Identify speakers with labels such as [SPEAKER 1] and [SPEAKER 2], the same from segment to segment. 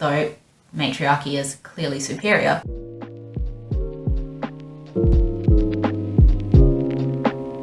[SPEAKER 1] though matriarchy is clearly superior.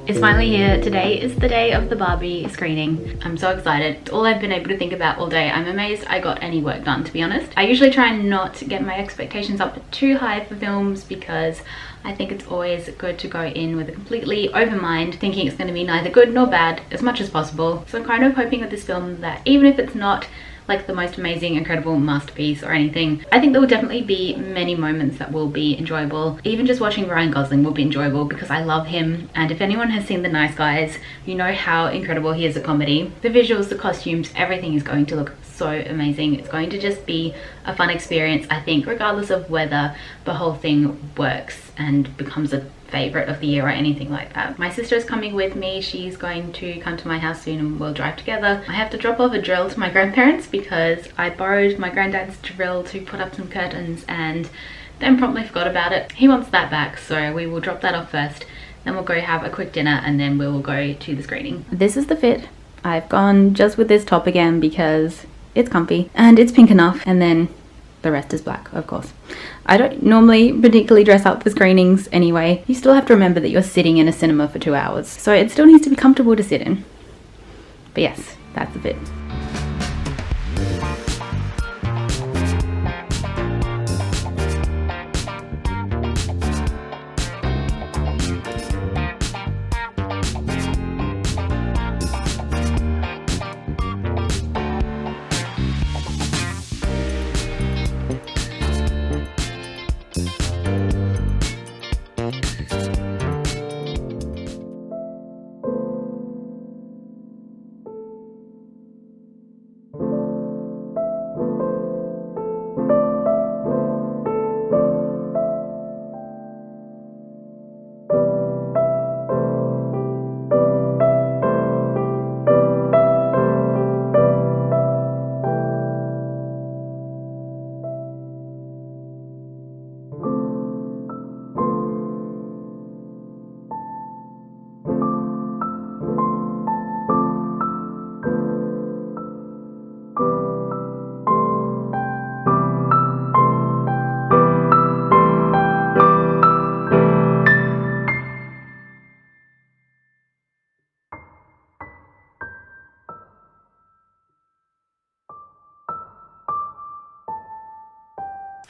[SPEAKER 1] It's finally here. Today is the day of the Barbie screening. I'm so excited. It's all I've been able to think about all day. I'm amazed I got any work done, to be honest. I usually try and not get my expectations up too high for films because I think it's always good to go in with a completely open mind, thinking it's going to be neither good nor bad as much as possible. So I'm kind of hoping with this film that even if it's not like the most amazing, incredible masterpiece or anything, I think there will definitely be many moments that will be enjoyable. Even just watching Ryan Gosling will be enjoyable because I love him, and if anyone has seen The Nice Guys, you know how incredible he is at comedy. The visuals, the costumes, everything is going to look so amazing. It's going to just be a fun experience, I think, regardless of whether the whole thing works and becomes a favorite of the year or anything like that. My sister is coming with me. She's going to come to my house soon and we'll drive together. I have to drop off a drill to my grandparents because I borrowed my granddad's drill to put up some curtains and then promptly forgot about it. He wants that back, so we will drop that off first, then we'll go have a quick dinner and then we will go to the screening. This is the fit. I've gone just with this top again because it's comfy and it's pink enough, and then the rest is black, of course. I don't normally particularly dress up for screenings anyway. You still have to remember that you're sitting in a cinema for 2 hours, so it still needs to be comfortable to sit in. But yes, that's the fit.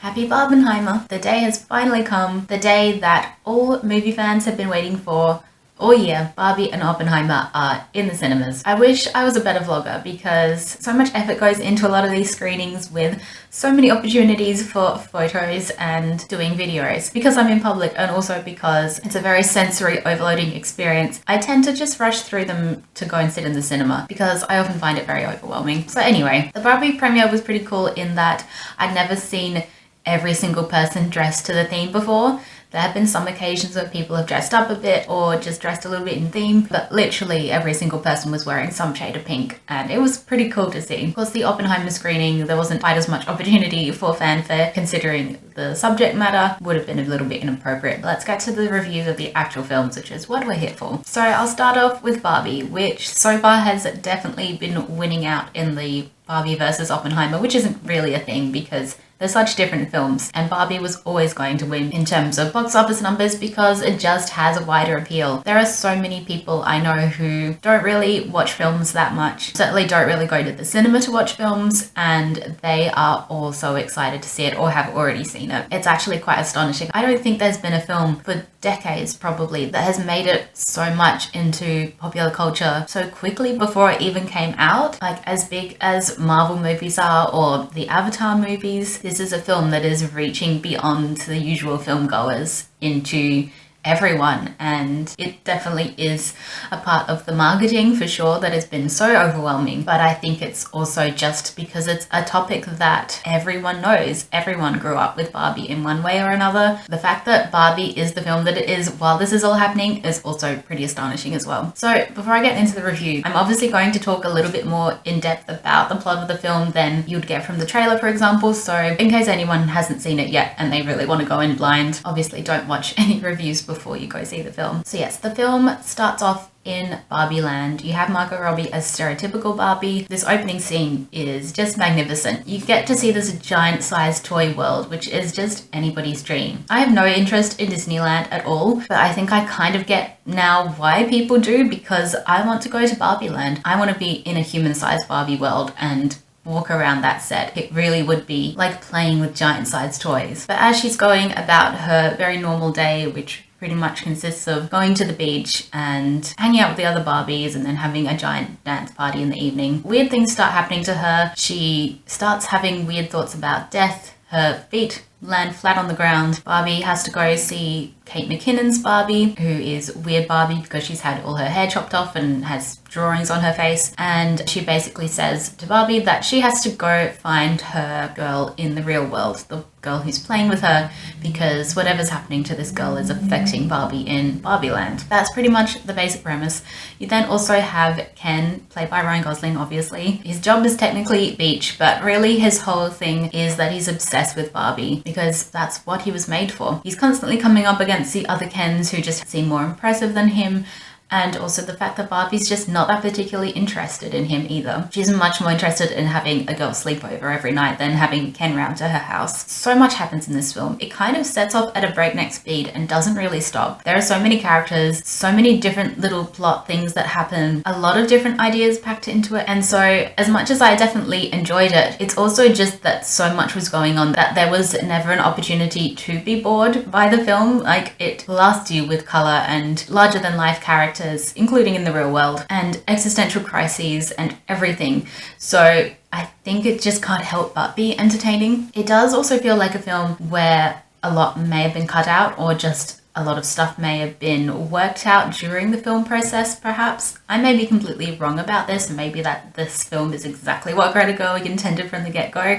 [SPEAKER 1] Happy Barbenheimer! The day has finally come, the day that all movie fans have been waiting for all year. Barbie and Oppenheimer are in the cinemas. I wish I was a better vlogger because so much effort goes into a lot of these screenings with so many opportunities for photos and doing videos. Because I'm in public and also because it's a very sensory overloading experience, I tend to just rush through them to go and sit in the cinema because I often find it very overwhelming. So anyway, the Barbie premiere was pretty cool in that I'd never seen every single person dressed to the theme before. There have been some occasions where people have dressed up a bit or just dressed a little bit in theme, but literally every single person was wearing some shade of pink, and it was pretty cool to see. Of course, the Oppenheimer screening, there wasn't quite as much opportunity for fanfare considering the subject matter would have been a little bit inappropriate. Let's get to the reviews of the actual films, which is what we're here for. So I'll start off with Barbie, which so far has definitely been winning out in the Barbie versus Oppenheimer, which isn't really a thing because they're such different films, and Barbie was always going to win in terms of box office numbers because it just has a wider appeal. There are so many people I know who don't really watch films that much, certainly don't really go to the cinema to watch films, and they are all so excited to see it or have already seen it. It's actually quite astonishing. I don't think there's been a film for decades probably that has made it so much into popular culture so quickly before it even came out. Like as big as Marvel movies are or the Avatar movies, this is a film that is reaching beyond the usual film goers into everyone, and it definitely is a part of the marketing for sure that has been so overwhelming. But I think it's also just because it's a topic that everyone knows. Everyone grew up with Barbie in one way or another. The fact that Barbie is the film that it is while this is all happening is also pretty astonishing as well. So before I get into the review, I'm obviously going to talk a little bit more in depth about the plot of the film than you'd get from the trailer, for example. So in case anyone hasn't seen it yet and they really want to go in blind, obviously don't watch any reviews before you go see the film. So yes, the film starts off in Barbie Land. You have Margot Robbie as stereotypical Barbie. This opening scene is just magnificent. You get to see this giant sized toy world, which is just anybody's dream. I have no interest in Disneyland at all, but I think I kind of get now why people do, because I want to go to Barbie Land. I want to be in a human-sized Barbie world and walk around that set. It really would be like playing with giant-sized toys. But as she's going about her very normal day, which pretty much consists of going to the beach and hanging out with the other Barbies and then having a giant dance party in the evening, weird things start happening to her. She starts having weird thoughts about death. Her feet land flat on the ground. Barbie has to go see Kate McKinnon's Barbie, who is weird Barbie because she's had all her hair chopped off and has drawings on her face. And she basically says to Barbie that she has to go find her girl in the real world, the girl who's playing with her, because whatever's happening to this girl is affecting Barbie in Barbie Land. That's pretty much the basic premise. You then also have Ken, played by Ryan Gosling, obviously. His job is technically beach, but really his whole thing is that he's obsessed with Barbie because that's what he was made for. He's constantly coming up against the other Kens who just seem more impressive than him, and also the fact that Barbie's just not that particularly interested in him either. She's much more interested in having a girl sleepover every night than having Ken round to her house. So much happens in this film. It kind of sets off at a breakneck speed and doesn't really stop. There are so many characters, so many different little plot things that happen, a lot of different ideas packed into it, and so as much as I definitely enjoyed it, it's also just that so much was going on that there was never an opportunity to be bored by the film. Like, it blasts you with color and larger than life characters, including in the real world, and existential crises and everything. So I think it just can't help but be entertaining. It does also feel like a film where a lot may have been cut out, or just a lot of stuff may have been worked out during the film process, perhaps. I may be completely wrong about this, and maybe that this film is exactly what Greta Gerwig intended from the get-go.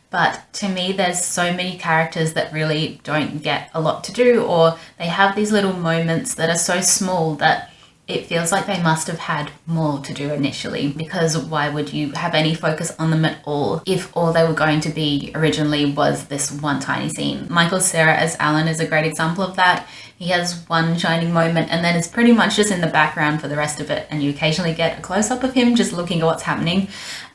[SPEAKER 1] But to me, there's so many characters that really don't get a lot to do, or they have these little moments that are so small that it feels like they must have had more to do initially, because why would you have any focus on them at all if all they were going to be originally was this one tiny scene? Michael Cera as Alan is a great example of that. He has one shining moment and then is pretty much just in the background for the rest of it, and you occasionally get a close-up of him just looking at what's happening.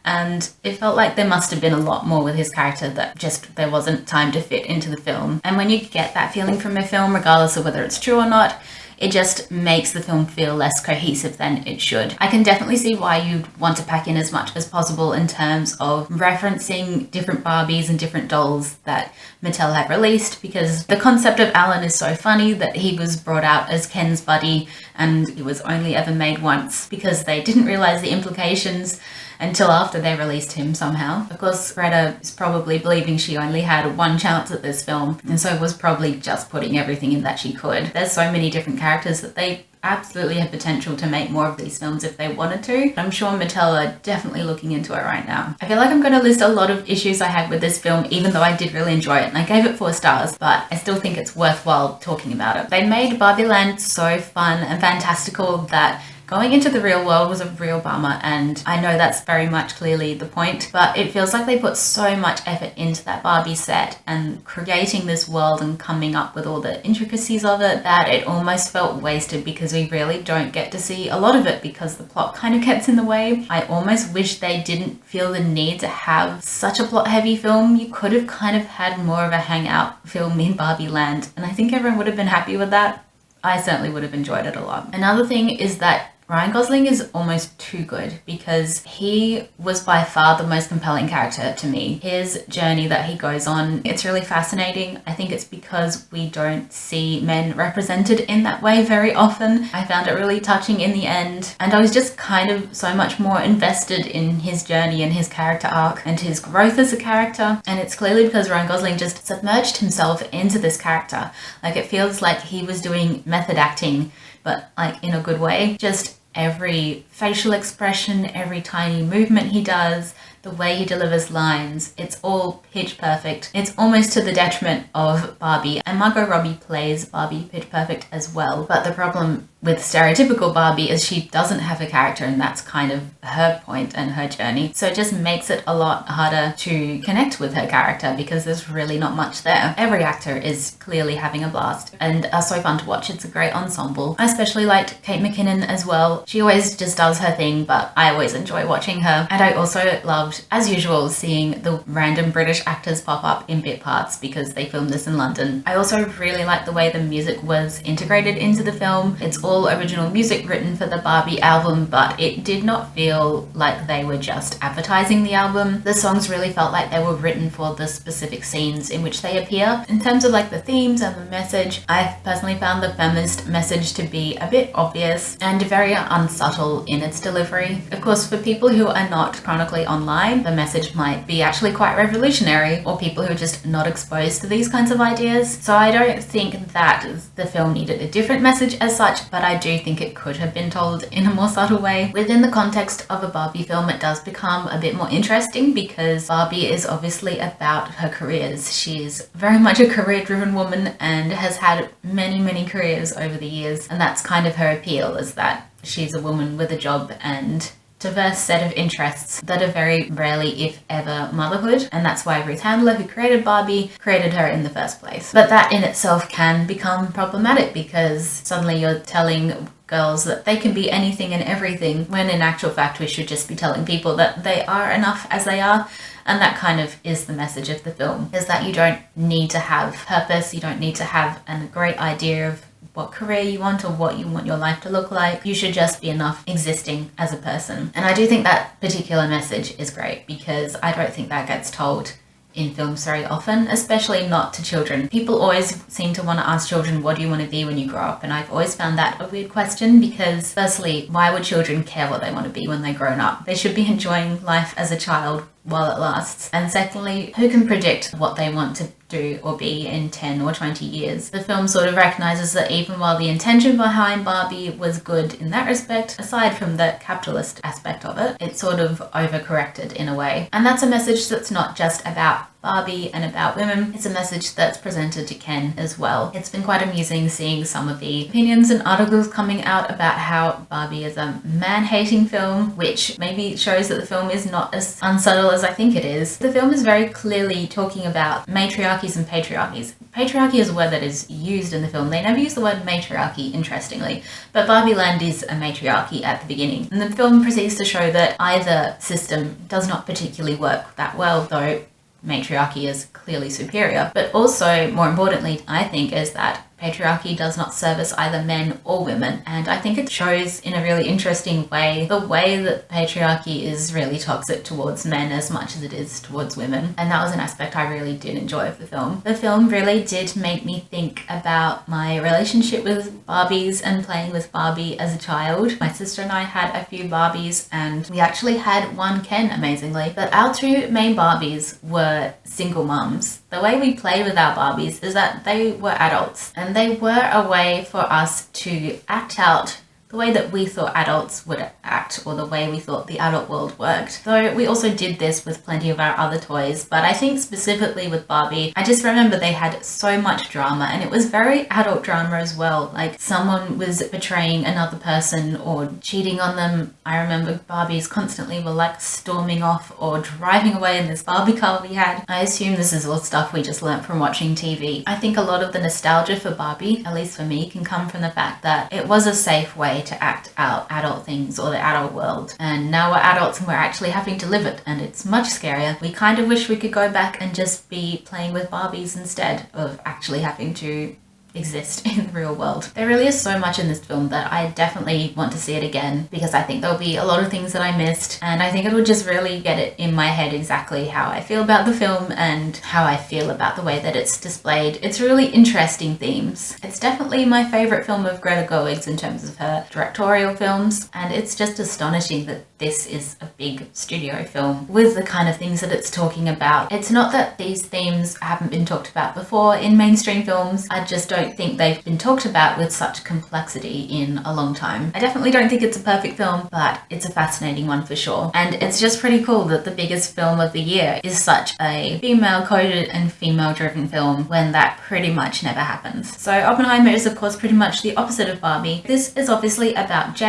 [SPEAKER 1] And it felt like there must have been a lot more with his character that just there wasn't time to fit into the film. And when you get that feeling from a film, regardless of whether it's true or not, it just makes the film feel less cohesive than it should. I can definitely see why you'd want to pack in as much as possible in terms of referencing different Barbies and different dolls that Mattel had released, because the concept of Alan is so funny that he was brought out as Ken's buddy and it was only ever made once because they didn't realize the implications until after they released him somehow. Of course, Greta is probably believing she only had one chance at this film, and so was probably just putting everything in that she could. There's so many different characters that they absolutely have potential to make more of these films if they wanted to. I'm sure Mattel are definitely looking into it right now. I feel like I'm going to list a lot of issues I had with this film, even though I did really enjoy it, and I gave it 4 stars, but I still think it's worthwhile talking about it. They made Barbie Land so fun and fantastical that going into the real world was a real bummer, and I know that's very much clearly the point, but it feels like they put so much effort into that Barbie set and creating this world and coming up with all the intricacies of it that it almost felt wasted because we really don't get to see a lot of it because the plot kind of gets in the way. I almost wish they didn't feel the need to have such a plot-heavy film. You could have kind of had more of a hangout film in Barbie Land, and I think everyone would have been happy with that. I certainly would have enjoyed it a lot. Another thing is that Ryan Gosling is almost too good because he was by far the most compelling character to me. His journey that he goes on, it's really fascinating. I think it's because we don't see men represented in that way very often. I found it really touching in the end, and I was just kind of so much more invested in his journey and his character arc and his growth as a character. And it's clearly because Ryan Gosling just submerged himself into this character. Like, it feels like he was doing method acting, but like in a good way. Just every facial expression, every tiny movement he does, the way he delivers lines, it's all pitch perfect. It's almost to the detriment of Barbie, and Margot Robbie plays Barbie pitch perfect as well. But the problem with stereotypical Barbie is she doesn't have a character, and that's kind of her point and her journey. So it just makes it a lot harder to connect with her character because there's really not much there. Every actor is clearly having a blast and are so fun to watch. It's a great ensemble. I especially liked Kate McKinnon as well. She always just does her thing, but I always enjoy watching her. And I also loved, as usual, seeing the random British actors pop up in bit parts because they filmed this in London. I also really liked the way the music was integrated into the film. It's all original music written for the Barbie album, but it did not feel like they were just advertising the album. The songs really felt like they were written for the specific scenes in which they appear. In terms of like the themes and the message, I personally found the feminist message to be a bit obvious and very unsubtle in its delivery. Of course, for people who are not chronically online, the message might be actually quite revolutionary, or people who are just not exposed to these kinds of ideas. So I don't think that the film needed a different message as such, but I do think it could have been told in a more subtle way. Within the context of a Barbie film, it does become a bit more interesting because Barbie is obviously about her careers. She's very much a career-driven woman and has had many careers over the years, and that's kind of her appeal, is that she's a woman with a job and diverse set of interests that are very rarely, if ever, motherhood, and that's why Ruth Handler, who created Barbie, created her in the first place. But that in itself can become problematic because suddenly you're telling girls that they can be anything and everything, when in actual fact we should just be telling people that they are enough as they are. And that kind of is the message of the film, is that you don't need to have purpose, you don't need to have a great idea of what career you want or what you want your life to look like. You should just be enough existing as a person. And I do think that particular message is great because I don't think that gets told in films very often, especially not to children. People always seem to want to ask children, what do you want to be when you grow up? And I've always found that a weird question because firstly, why would children care what they want to be when they're grown up? They should be enjoying life as a child while it lasts. And secondly, who can predict what they want to do or be in 10 or 20 years? The film sort of recognizes that even while the intention behind Barbie was good in that respect, aside from the capitalist aspect of it, it sort of overcorrected in a way. And that's a message that's not just about Barbie and about women, it's a message that's presented to Ken as well. It's been quite amusing seeing some of the opinions and articles coming out about how Barbie is a man-hating film, which maybe shows that the film is not as unsubtle as I think it is. The film is very clearly talking about matriarchies and patriarchies. Patriarchy is a word that is used in the film. They never use the word matriarchy, interestingly, but Barbie Land is a matriarchy at the beginning. And the film proceeds to show that either system does not particularly work that well, though matriarchy is clearly superior. But also, more importantly, I think, is that patriarchy does not service either men or women, and I think it shows in a really interesting way the way that patriarchy is really toxic towards men as much as it is towards women, and that was an aspect I really did enjoy of the film. The film really did make me think about my relationship with Barbies and playing with Barbie as a child. My sister and I had a few Barbies and we actually had one Ken, amazingly, but our two main Barbies were single mums. The way we played with our Barbies is that they were adults, and they were a way for us to act out the way that we thought adults would act, or the way we thought the adult world worked. Though we also did this with plenty of our other toys, but I think specifically with Barbie, I just remember they had so much drama, and it was very adult drama as well. Like, someone was betraying another person or cheating on them. I remember Barbies constantly were like storming off or driving away in this Barbie car we had. I assume this is all stuff we just learnt from watching TV. I think a lot of the nostalgia for Barbie, at least for me, can come from the fact that it was a safe way to act out adult things or the adult world, and now we're adults and we're actually having to live it, and it's much scarier. We kind of wish we could go back and just be playing with Barbies instead of actually having to exist in the real world. There really is so much in this film that I definitely want to see it again, because I think there'll be a lot of things that I missed, and I think it would just really get it in my head exactly how I feel about the film and how I feel about the way that it's displayed. It's really interesting themes. It's definitely my favourite film of Greta Gerwig's in terms of her directorial films, and it's just astonishing that this is a big studio film with the kind of things that it's talking about. It's not that these themes haven't been talked about before in mainstream films, I just don't don't think they've been talked about with such complexity in a long time. I definitely don't think it's a perfect film, but it's a fascinating one for sure. And it's just pretty cool that the biggest film of the year is such a female-coded and female-driven film when that pretty much never happens. So Oppenheimer is of course pretty much the opposite of Barbie. This is obviously about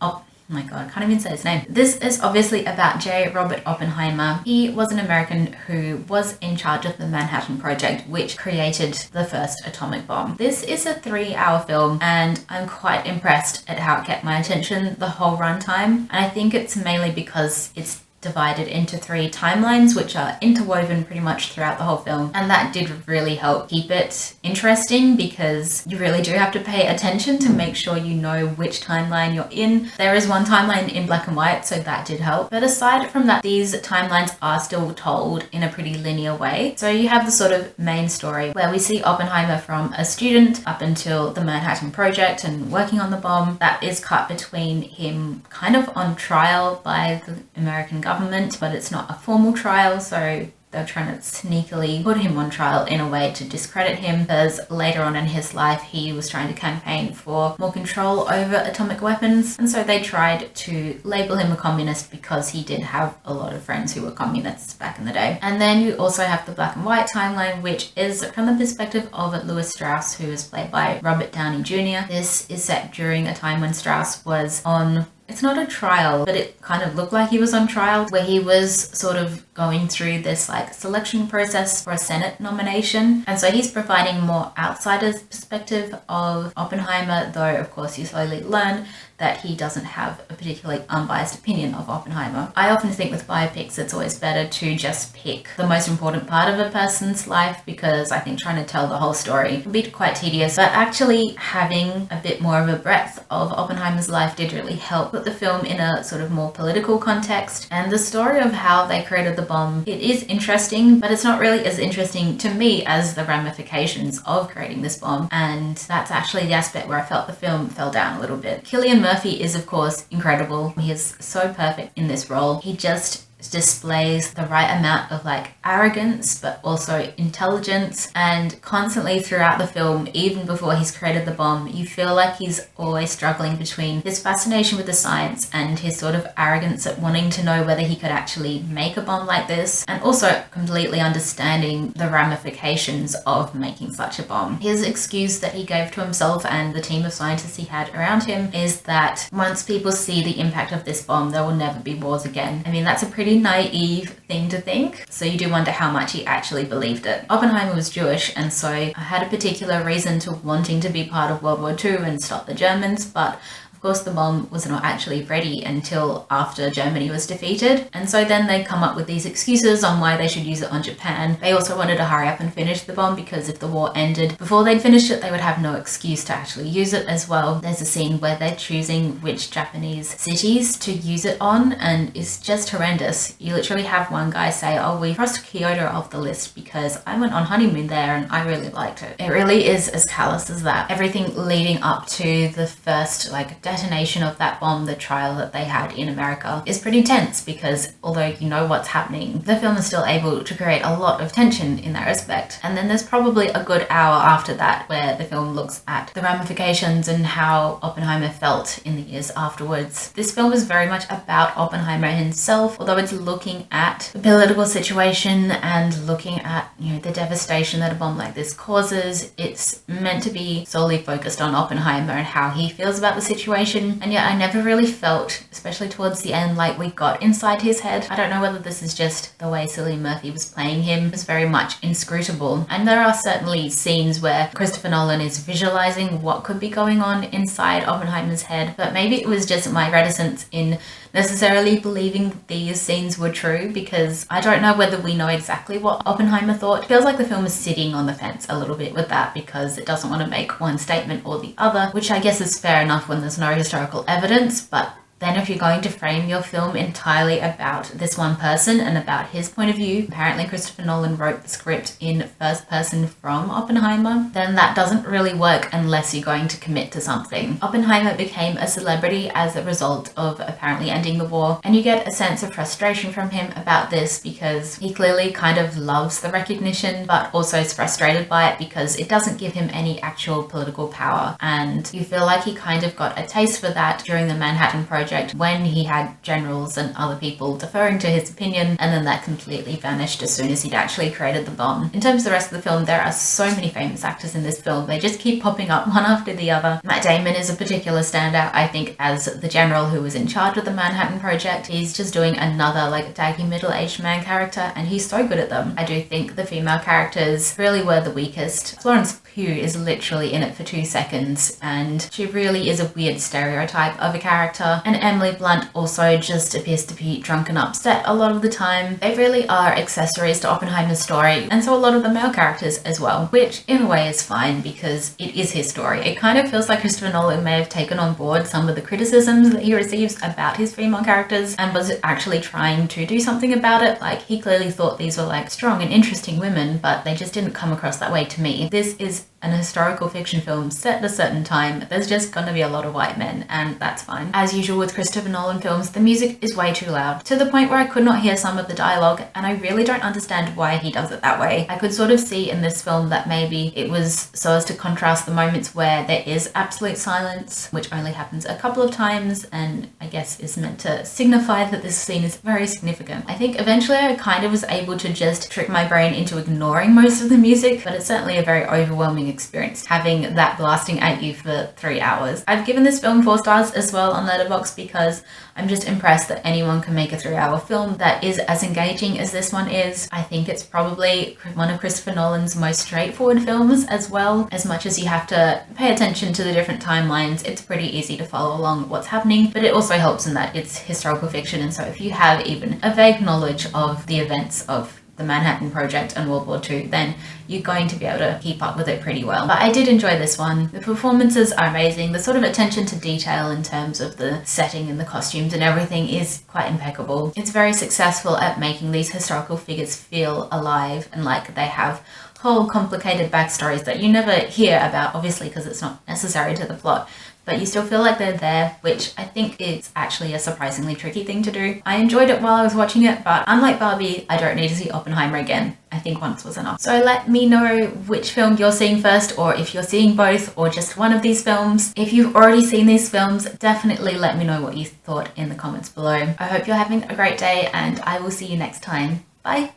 [SPEAKER 1] Oh my god, I can't even say his name. This is obviously about J. Robert Oppenheimer. He was an American who was in charge of the Manhattan Project, which created the first atomic bomb. This is a 3-hour film, and I'm quite impressed at how it kept my attention the whole runtime. And I think it's mainly because it's divided into 3 timelines, which are interwoven pretty much throughout the whole film, and that did really help keep it interesting because you really do have to pay attention to make sure you know which timeline you're in. There is one timeline in black and white, so that did help, but aside from that, these timelines are still told in a pretty linear way. So you have the sort of main story where we see Oppenheimer from a student up until the Manhattan Project and working on the bomb. That is cut between him kind of on trial by the American government, but it's not a formal trial, so they're trying to sneakily put him on trial in a way to discredit him, because later on in his life he was trying to campaign for more control over atomic weapons, and so they tried to label him a communist because he did have a lot of friends who were communists back in the day. And then you also have the black and white timeline, which is from the perspective of Louis Strauss, who is played by Robert Downey Jr. This is set during a time when Strauss was on, it's not a trial, but it kind of looked like he was on trial, where he was sort of going through this like selection process for a Senate nomination. And so he's providing more outsider's perspective of Oppenheimer, though of course you slowly learn that he doesn't have a particularly unbiased opinion of Oppenheimer. I often think with biopics it's always better to just pick the most important part of a person's life, because I think trying to tell the whole story can be quite tedious, but actually having a bit more of a breadth of Oppenheimer's life did really help put the film in a sort of more political context. And the story of how they created the bomb, it is interesting, but it's not really as interesting to me as the ramifications of creating this bomb, and that's actually the aspect where I felt the film fell down a little bit. Cillian Murphy is of course incredible. He is so perfect in this role. He just displays the right amount of like arrogance but also intelligence, and constantly throughout the film, even before he's created the bomb, you feel like he's always struggling between his fascination with the science and his sort of arrogance at wanting to know whether he could actually make a bomb like this, and also completely understanding the ramifications of making such a bomb. His excuse that he gave to himself and the team of scientists he had around him is that once people see the impact of this bomb, there will never be wars again. I mean, that's a pretty naive thing to think, so you do wonder how much he actually believed it. Oppenheimer was Jewish, and so I had a particular reason to wanting to be part of World War II and stop the Germans, but of course the bomb was not actually ready until after Germany was defeated, and so then they come up with these excuses on why they should use it on Japan. They also wanted to hurry up and finish the bomb because if the war ended before they'd finished it, they would have no excuse to actually use it as well. There's a scene where they're choosing which Japanese cities to use it on, and it's just horrendous. You literally have one guy say, oh, we crossed Kyoto off the list because I went on honeymoon there and I really liked it. It really is as callous as that. Everything leading up to the first like detonation of that bomb, the trial that they had in America, is pretty tense, because although you know what's happening, the film is still able to create a lot of tension in that respect. And then there's probably a good hour after that where the film looks at the ramifications and how Oppenheimer felt in the years afterwards. This film is very much about Oppenheimer himself, although it's looking at the political situation and looking at, you know, the devastation that a bomb like this causes. It's meant to be solely focused on Oppenheimer and how he feels about the situation, and yet I never really felt, especially towards the end, like we got inside his head. I don't know whether this is just the way Cillian Murphy was playing him. It was very much inscrutable, and there are certainly scenes where Christopher Nolan is visualizing what could be going on inside Oppenheimer's head, but maybe it was just my reticence in necessarily believing these scenes were true, because I don't know whether we know exactly what Oppenheimer thought. It feels like the film is sitting on the fence a little bit with that, because it doesn't want to make one statement or the other, which I guess is fair enough when there's no historical evidence, but then if you're going to frame your film entirely about this one person and about his point of view, apparently Christopher Nolan wrote the script in first person from Oppenheimer, then that doesn't really work unless you're going to commit to something. Oppenheimer became a celebrity as a result of apparently ending the war, and you get a sense of frustration from him about this because he clearly kind of loves the recognition but also is frustrated by it because it doesn't give him any actual political power, and you feel like he kind of got a taste for that during the Manhattan Project when he had generals and other people deferring to his opinion, and then that completely vanished as soon as he'd actually created the bomb. In terms of the rest of the film, there are so many famous actors in this film. They just keep popping up one after the other. Matt Damon is a particular standout, I think, as the general who was in charge of the Manhattan Project. He's just doing another like daggy middle-aged man character, and he's so good at them. I do think the female characters really were the weakest. Florence Pugh is literally in it for 2 seconds, and she really is a weird stereotype of a character. And Emily Blunt also just appears to be drunk and upset a lot of the time. They really are accessories to Oppenheimer's story, and so a lot of the male characters as well, which in a way is fine because it is his story. It kind of feels like Christopher Nolan may have taken on board some of the criticisms that he receives about his female characters and was actually trying to do something about it. Like, he clearly thought these were like strong and interesting women, but they just didn't come across that way to me. This is an historical fiction film set at a certain time. There's just gonna be a lot of white men, and that's fine. As usual with Christopher Nolan films, the music is way too loud, to the point where I could not hear some of the dialogue, and I really don't understand why he does it that way. I could sort of see in this film that maybe it was so as to contrast the moments where there is absolute silence, which only happens a couple of times, and I guess is meant to signify that this scene is very significant. I think eventually I kind of was able to just trick my brain into ignoring most of the music, but it's certainly a very overwhelming experience having that blasting at you for 3 hours. I've given this film 4 stars as well on Letterboxd because I'm just impressed that anyone can make a 3-hour film that is as engaging as this one is. I think it's probably one of Christopher Nolan's most straightforward films as well. As much as you have to pay attention to the different timelines, it's pretty easy to follow along what's happening, but it also helps in that it's historical fiction, and so if you have even a vague knowledge of the events of the Manhattan Project and World War II, then you're going to be able to keep up with it pretty well. But I did enjoy this one. The performances are amazing. The sort of attention to detail in terms of the setting and the costumes and everything is quite impeccable. It's very successful at making these historical figures feel alive and like they have whole complicated backstories that you never hear about, obviously because it's not necessary to the plot, but you still feel like they're there, which I think is actually a surprisingly tricky thing to do. I enjoyed it while I was watching it, but unlike Barbie, I don't need to see Oppenheimer again. I think once was enough. So let me know which film you're seeing first, or if you're seeing both, or just one of these films. If you've already seen these films, definitely let me know what you thought in the comments below. I hope you're having a great day, and I will see you next time. Bye!